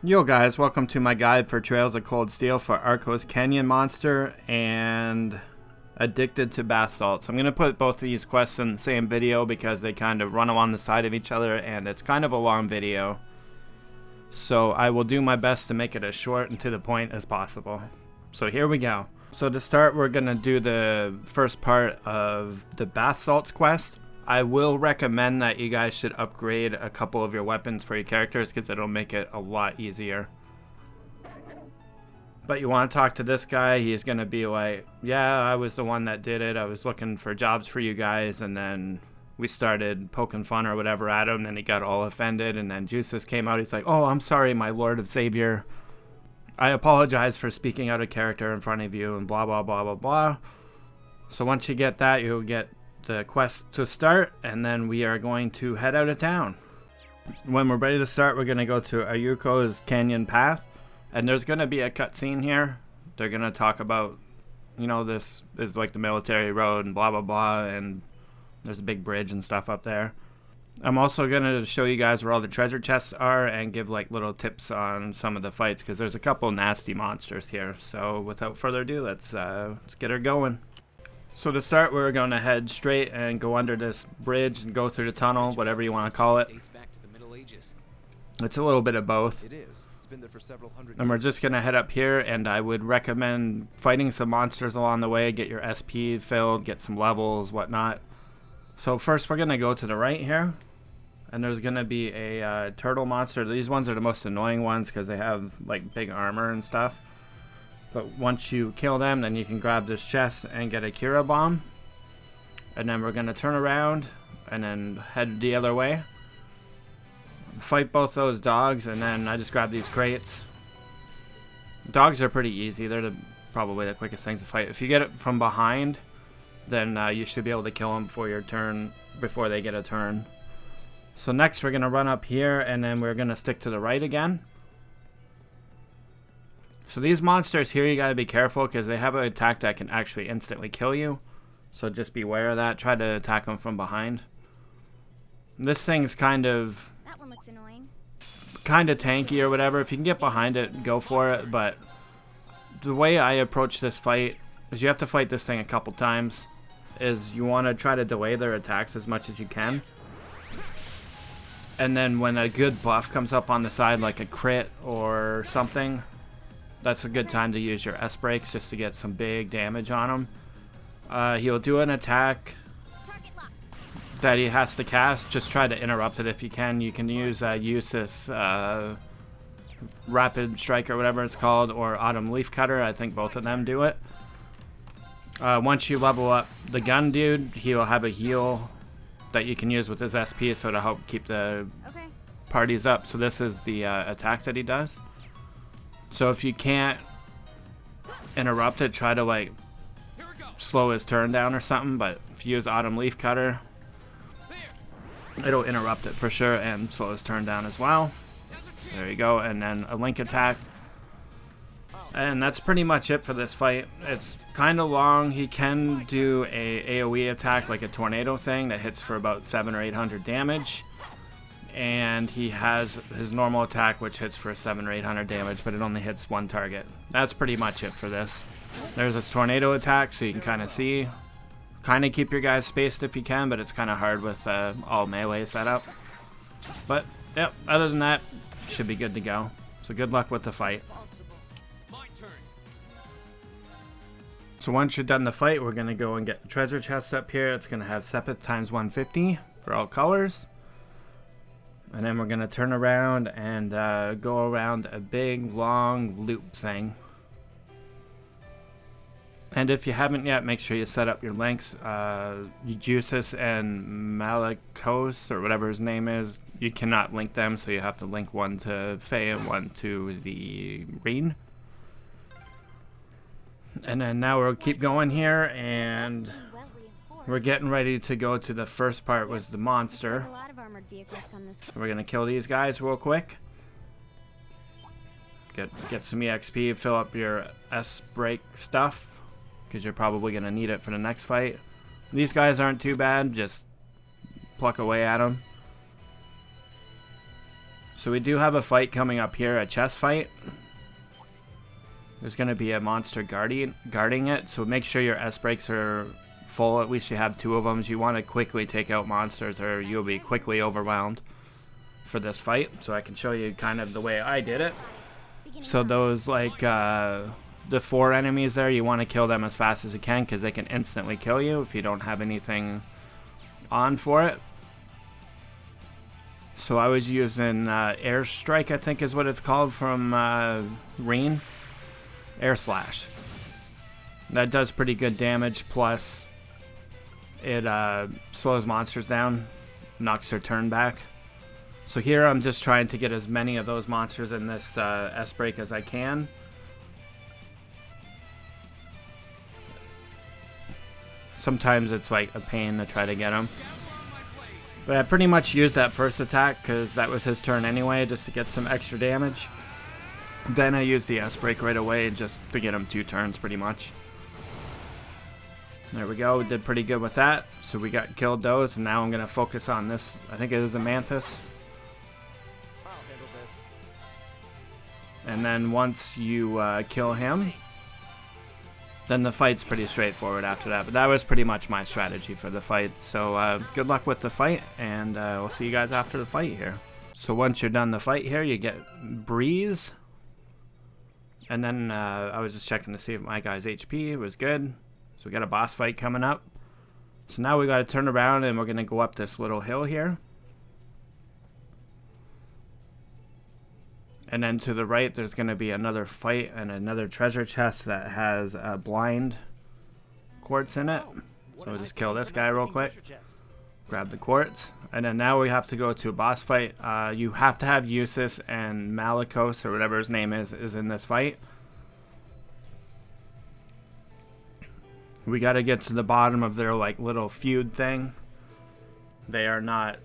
Yo guys, welcome to my guide for Trails of Cold Steel for Aurochs Canyon Monster and Addicted to Bath Salts. I'm going to put both of these quests in the same video because they kind of run along the side of each other and it's kind of a long video. So I will do my best to make it as short and to the point as possible. So here we go. So to start, we're going to do the first part of the Bath Salts quest. I will recommend that you guys should upgrade a couple of your weapons for your characters because it'll make it a lot easier. But you want to talk to this guy, he's going to be like, yeah, I was the one that did it. I was looking for jobs for you guys, and then we started poking fun or whatever at him, and he got all offended, and then Juices came out. He's like, oh, I'm sorry, my Lord of Savior. I apologize for speaking out of character in front of you, and blah, blah, blah, blah, blah. So once you get that, you'll get the quest to start, and then we are going to head out of town. When we're ready to start, we're going to go to Aurochs Canyon Path, and there's going to be a cutscene here. They're going to talk about, you know, this is like the military road and blah blah blah, and there's a big bridge and stuff up there. I'm also going to show you guys where all the treasure chests are and give like little tips on some of the fights because there's a couple nasty monsters here. So without further ado, let's get her going. So to start, we're going to head straight and go under this bridge and go through the tunnel, whatever you want to call it. It's a little bit of both. And we're just going to head up here, and I would recommend fighting some monsters along the way, get your SP filled, get some levels, whatnot. So first we're going to go to the right here, and there's going to be a turtle monster. These ones are the most annoying ones because they have like big armor and stuff. But once you kill them, then you can grab this chest and get a Cura bomb. And then we're going to turn around and then head the other way. Fight both those dogs, and then I just grab these crates. Dogs are pretty easy. They're probably the quickest things to fight. If you get it from behind, then you should be able to kill them before your turn, before they get a turn. So next we're going to run up here, and then we're going to stick to the right again. So these monsters here, you gotta be careful because they have an attack that can actually instantly kill you. So just beware of that. Try to attack them from behind. This thing's kind of tanky or whatever. If you can get behind it, go for it. But the way I approach this fight is you have to fight this thing a couple times. Is you want to try to delay their attacks as much as you can. And then when a good buff comes up on the side, like a crit or something, that's a good time to use your S-Breaks just to get some big damage on him. He'll do an attack that he has to cast. Just try to interrupt it if you can. You can use this Rapid Strike or whatever it's called, or Autumn Leaf Cutter. I think both of them do it. Once you level up the gun dude, he'll have a heal that you can use with his SP so to help keep the parties up. So this is the attack that he does. So if you can't interrupt it, try to like slow his turn down or something. But if you use Autumn Leaf Cutter, it'll interrupt it for sure and slow his turn down as well. There you go. And then a link attack. And that's pretty much it for this fight. It's kind of long. He can do a AoE attack like a tornado thing that hits for about 700 or 800 damage. And he has his normal attack, which hits for 700 or 800 damage, but it only hits one target. That's pretty much it for this. There's this tornado attack, so you can kind of see. Kind of keep your guys spaced if you can, but it's kind of hard with all melee setup. But, yep, other than that, should be good to go. So good luck with the fight. So once you're done the fight, we're going to go and get the treasure chest up here. It's going to have Sepith times 150 for all colors. And then we're going to turn around and go around a big, long loop thing. And if you haven't yet, make sure you set up your links. Juices and Malakos, or whatever his name is, you cannot link them, so you have to link one to Faye and one to the Reen. And then now we'll keep going here, and we're getting ready to go to the first part, was the monster. So we're going to kill these guys real quick. Get some EXP, fill up your S-Break stuff, because you're probably going to need it for the next fight. These guys aren't too bad, just pluck away at them. So we do have a fight coming up here, a chest fight. There's going to be a monster guarding it, so make sure your S breaks are full. At least you have 2 of them. You want to quickly take out monsters or you'll be quickly overwhelmed for this fight. So I can show you kind of the way I did it. So those like the 4 enemies there, you want to kill them as fast as you can because they can instantly kill you if you don't have anything on for it. So I was using Airstrike, I think is what it's called, from Reen. Air Slash. That does pretty good damage, plus it slows monsters down, knocks their turn back. So here I'm just trying to get as many of those monsters in this S-break as I can. Sometimes it's like a pain to try to get them. But I pretty much used that first attack because that was his turn anyway, just to get some extra damage. Then I used the S-break right away just to get him 2 turns pretty much. There we go, we did pretty good with that. So we killed those, and now I'm going to focus on this. I think it was a Mantis. I'll handle this. And then once you kill him, then the fight's pretty straightforward after that. But that was pretty much my strategy for the fight. So good luck with the fight, and we'll see you guys after the fight here. So once you're done the fight here, you get Breeze. And then I was just checking to see if my guy's HP was good. So we got a boss fight coming up. So now we got to turn around and we're going to go up this little hill here. And then to the right there's going to be another fight and another treasure chest that has blind quartz in it. So we'll just kill this guy real quick. Grab the quartz. And then now we have to go to a boss fight. You have to have Eustace and Malicos, or whatever his name is in this fight. We got to get to the bottom of their like little feud thing. They are not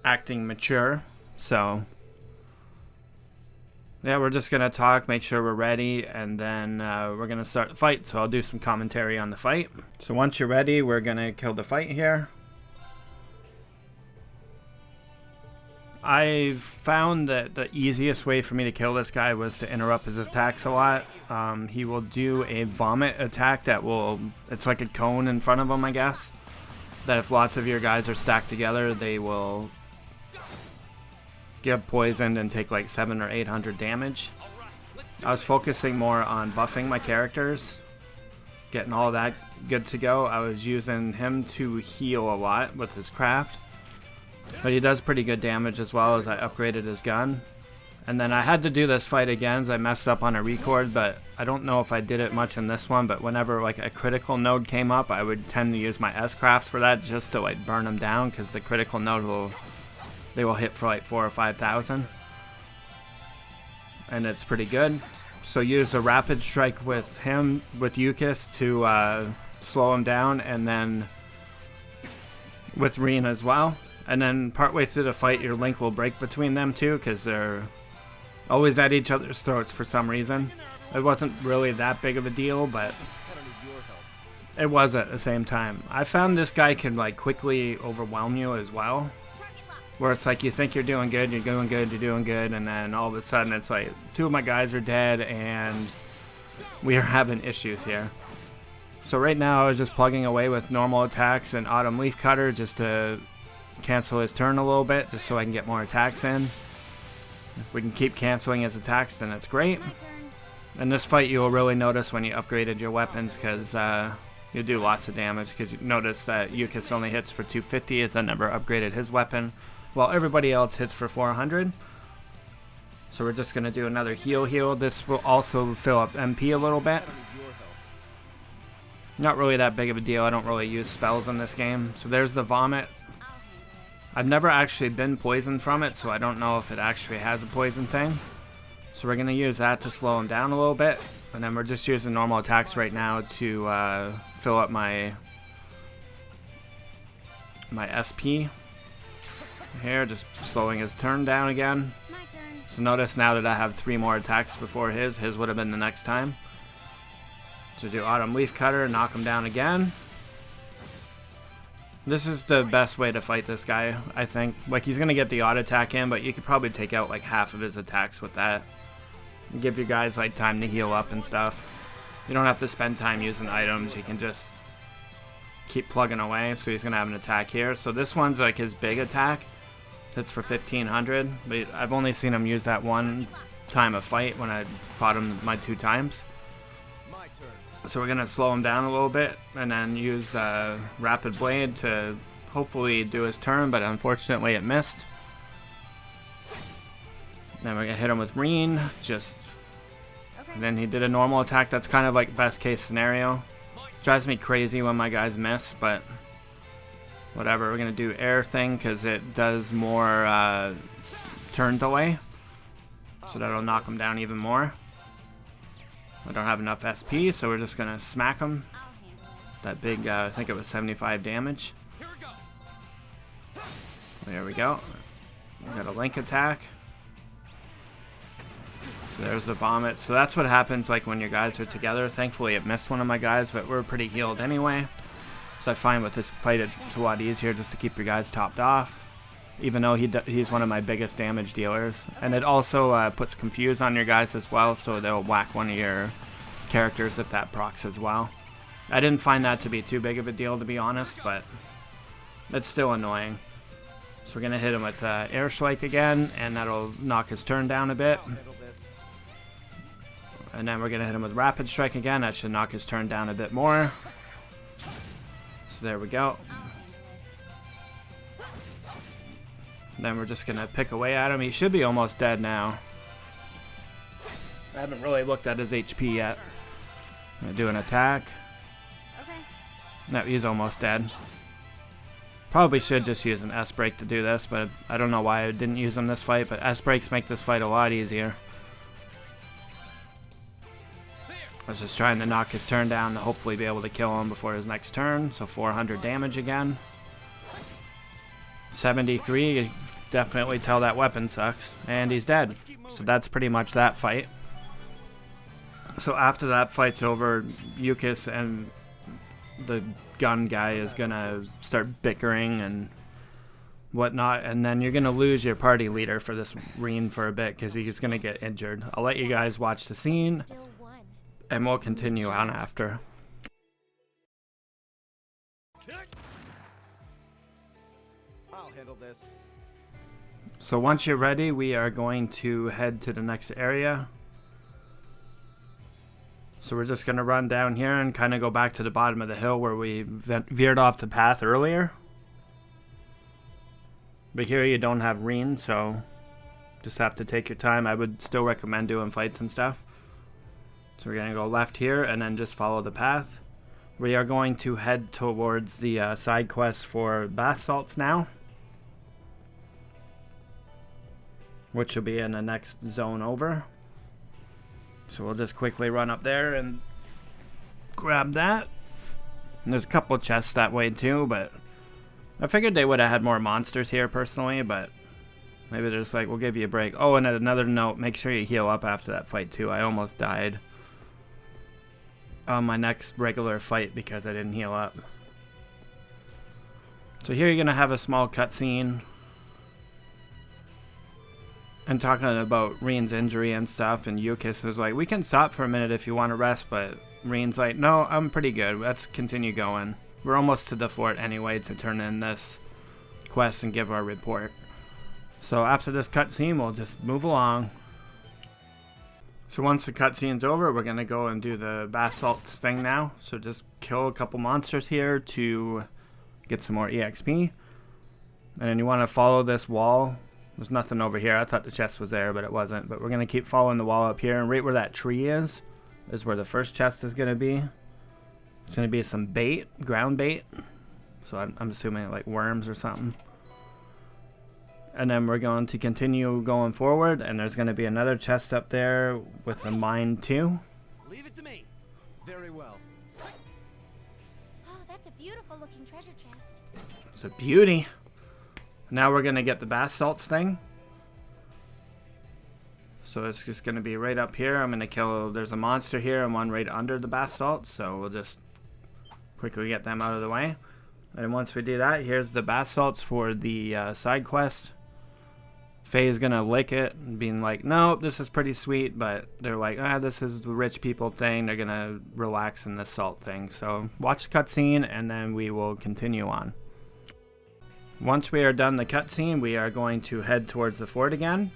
acting mature, so yeah, we're just gonna talk, make sure we're ready, and then we're gonna start the fight. So I'll do some commentary on the fight. So once you're ready, we're gonna kill the fight here. I found that the easiest way for me to kill this guy was to interrupt his attacks a lot. He will do a vomit attack that will, it's like a cone in front of him, I guess. That if lots of your guys are stacked together, they will get poisoned and take like 700 or 800 damage. I was focusing more on buffing my characters, getting all that good to go. I was using him to heal a lot with his craft. But he does pretty good damage as well as I upgraded his gun. And then I had to do this fight again as I messed up on a record, but I don't know if I did it much in this one, but whenever like a critical node came up, I would tend to use my S-crafts for that just to like burn them down, because the critical node they will hit for like 4,000 or 5,000. And it's pretty good. So use a rapid strike with him, with Eustace, to slow him down, and then with Reen as well. And then partway through the fight, your link will break between them two because they're always at each other's throats for some reason. It wasn't really that big of a deal, but it was at the same time. I found this guy can like quickly overwhelm you as well. Where it's like you think you're doing good, you're doing good, you're doing good, and then all of a sudden it's like 2 of my guys are dead and we are having issues here. So right now I was just plugging away with normal attacks and Autumn Leaf Cutter just to cancel his turn a little bit, just so I can get more attacks in. If we can keep canceling his attacks, then that's great. In this fight you'll really notice when you upgraded your weapons, because you do lots of damage, because you notice that Eustace only hits for 250 as I never upgraded his weapon, while everybody else hits for 400. So we're just going to do another heal. This will also fill up MP a little bit. Not really that big of a deal. I don't really use spells in this game. So there's the vomit. I've never actually been poisoned from it, so I don't know if it actually has a poison thing. So we're going to use that to slow him down a little bit. And then we're just using normal attacks right now to fill up my SP. Here, just slowing his turn down again. So notice now that I have 3 more attacks before his would have been the next time. So do Autumn Leaf Cutter, knock him down again. This is the best way to fight this guy, I think. Like, he's going to get the auto attack in, but you could probably take out like half of his attacks with that. Give your guys like time to heal up and stuff. You don't have to spend time using items. You can just keep plugging away. So he's going to have an attack here. So this one's like his big attack. That's for 1500. But I've only seen him use that one time a fight when I fought him my 2 times. So we're going to slow him down a little bit and then use the Rapid Blade to hopefully do his turn, but unfortunately it missed. Then we're going to hit him with Reen, and then he did a normal attack. That's kind of like best case scenario. Drives me crazy when my guys miss, but whatever. We're going to do air thing because it does more turn delay, so that'll knock him down even more. I don't have enough SP, so we're just gonna smack him. That big, I think it was 75 damage. There we go. We got a link attack. So there's the vomit. So that's what happens like when your guys are together. Thankfully it missed one of my guys, but we're pretty healed anyway. So I find with this fight it's a lot easier just to keep your guys topped off. Even though he's one of my biggest damage dealers. And it also puts Confuse on your guys as well, so they'll whack one of your characters if that procs as well. I didn't find that to be too big of a deal, to be honest, but it's still annoying. So we're going to hit him with Air Strike again, and that'll knock his turn down a bit. And then we're going to hit him with Rapid Strike again. That should knock his turn down a bit more. So there we go. Then we're just going to pick away at him. He should be almost dead now. I haven't really looked at his HP yet. I'm going to do an attack. Okay. No, he's almost dead. Probably should just use an S-Break to do this, but I don't know why I didn't use him this fight, but S-Breaks make this fight a lot easier. I was just trying to knock his turn down to hopefully be able to kill him before his next turn. So 400 damage again. 73, you definitely tell that weapon sucks. And he's dead. So that's pretty much that fight. So after that fight's over, Yukis and the gun guy is gonna start bickering and whatnot, and then you're gonna lose your party leader for this Reen for a bit because he's gonna get injured. I'll let you guys watch the scene, and we'll continue on after. I'll handle this. So once you're ready, we are going to head to the next area. So we're just going to run down here and kind of go back to the bottom of the hill where we veered off the path earlier. But here you don't have Reen, so just have to take your time. I would still recommend doing fights and stuff. So we're going to go left here and then just follow the path. We are going to head towards the side quest for bath salts now, which will be in the next zone over. So we'll just quickly run up there and grab that. And there's a couple chests that way too, but I figured they would have had more monsters here personally, but maybe they're just like, we'll give you a break. Oh, and another note, make sure you heal up after that fight too. I almost died on my next regular fight because I didn't heal up. So here you're going to have a small cutscene and talking about Reen's injury and stuff, and Yukis was like, we can stop for a minute if you want to rest, but Reen's like, no, I'm pretty good. Let's continue going. We're almost to the fort anyway to turn in this quest and give our report. So after this cutscene, we'll just move along. So once the cutscene's over, we're going to go and do the bath salts thing now. So just kill a couple monsters here to get some more EXP. And then you want to follow this wall. There's nothing over here. I thought the chest was there, but it wasn't. But we're going to keep following the wall up here. And right where that tree is where the first chest is going to be. It's going to be some bait, ground bait. So I'm assuming like worms or something. And then we're going to continue going forward. And there's going to be another chest up there with a mine too. Leave it to me. Very well. Oh, that's a beautiful looking treasure chest. It's a beauty. Now we're going to get the bath salts thing. So it's just going to be right up here. I'm going to kill, there's a monster here and one right under the bath salts. So we'll just quickly get them out of the way. And once we do that, here's the bath salts for the side quest. Faye's gonna lick it and being like, nope, this is pretty sweet, but they're like, this is the rich people thing. They're gonna relax in the salt thing. So watch the cutscene and then we will continue on. Once we are done the cutscene, we are going to head towards the fort again.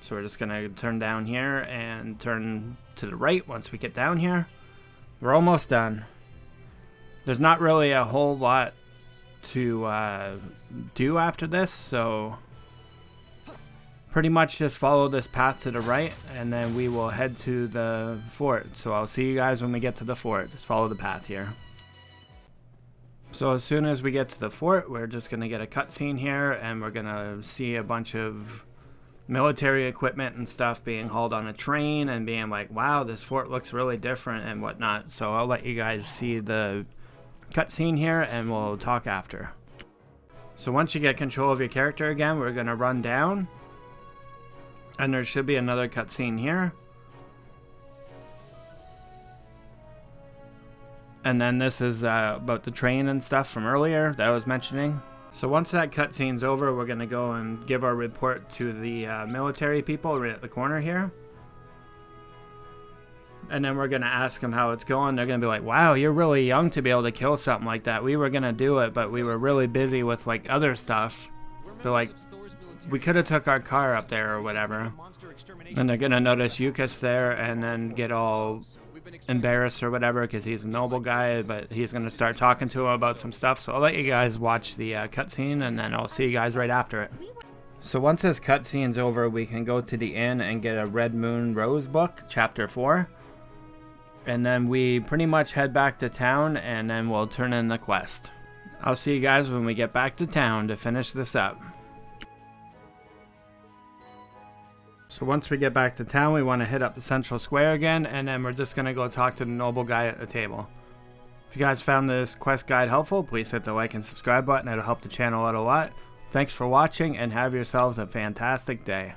So we're just gonna turn down here and turn to the right once we get down here. We're almost done. There's not really a whole lot to do after this, so pretty much just follow this path to the right and then we will head to the fort. So I'll see you guys when we get to the fort. Just follow the path here. So as soon as we get to the fort, we're just going to get a cutscene here and we're going to see a bunch of military equipment and stuff being hauled on a train and being like, wow, this fort looks really different and whatnot. So I'll let you guys see the cutscene here and we'll talk after. So once you get control of your character again, we're going to run down. And there should be another cutscene here. And then this is about the train and stuff from earlier that I was mentioning. So once that cutscene's over, we're going to go and give our report to the military people right at the corner here. And then we're going to ask them how it's going. They're going to be like, wow, you're really young to be able to kill something like that. We were going to do it, but we were really busy with like other stuff. They're like, we could have took our car up there or whatever. And they're going to notice Yukis there and then get all embarrassed or whatever because he's a noble guy, but he's going to start talking to him about some stuff. So I'll let you guys watch the cutscene and then I'll see you guys right after it. So once this cutscene's over, we can go to the inn and get a Red Moon Rose book, chapter 4. And then we pretty much head back to town and then we'll turn in the quest. I'll see you guys when we get back to town to finish this up. So once we get back to town, we want to hit up the central square again, and then we're just going to go talk to the noble guy at the table. If you guys found this quest guide helpful, please hit the like and subscribe button. It'll help the channel out a lot. Thanks for watching, and have yourselves a fantastic day.